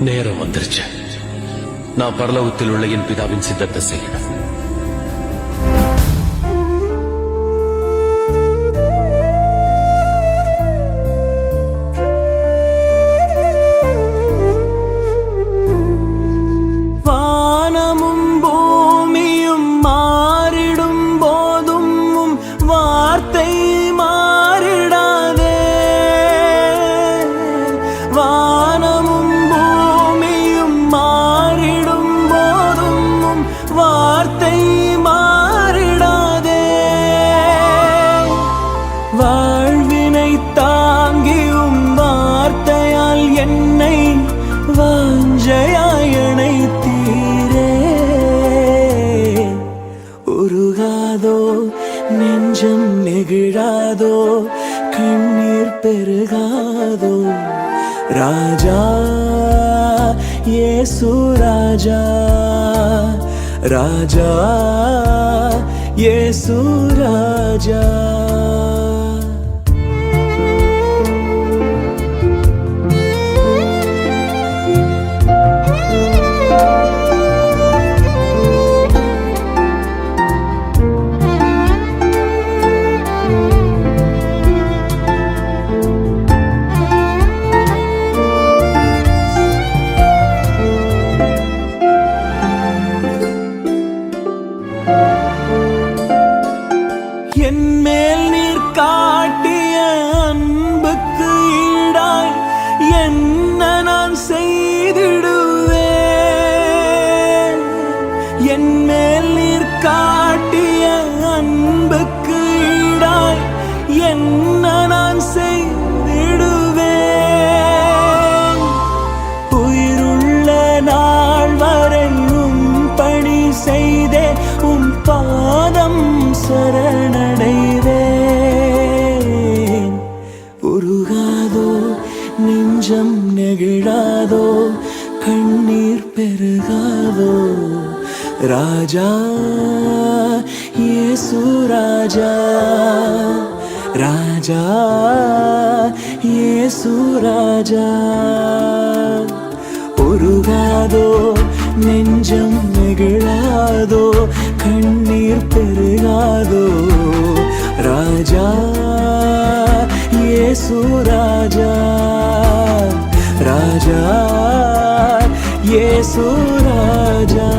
நேரம் வந்துருச்சு. நான் பரலோகத்தில் உள்ள என் பிதாவின் சித்தத்தை செய்கிறேன். வானமும் பூமியும் மாறிடும் போதும் வார்த்தை மாறிடாதே. வானமும் பூமியும் மாறிடும் போதும் வார்த்தை மாறிடாதே. வாழ்வினை தாங்கியும் வார்த்தையால் என்னை வாஞ்சையாய் அணைத்தீரே. உருகாதோ நெஞ்சம் நெகிழாதோ கண்ணீர் பெருகாதோ. ராஜா இயேசு ராஜா, ராஜா இயேசு ராஜா. என்மேல் நீர் காட்டிய அன்புக்கு ஈடாய் என்ன நான் செய்திடுவேன். என்மேல் நீர் காட்டிய அன்புக்கு ஈடாய் என்ன நான் செய்திடுவேன். உயிருள்ள நாள் வரை பணி செய்தே உம் பாதம் சரணடைவேன். உருகாதோ நெஞ்சம் நெகிழாதோ கண்ணீர் பெருகாதோ. ராஜா இயேசு ராஜா, ராஜா இயேசு ராஜா. உருகாதோ நெஞ்சம் நெகிழாதோ கண்ணீர் பெருகாதோ. ராஜா இயேசு ராஜா, ராஜா இயேசு ராஜா.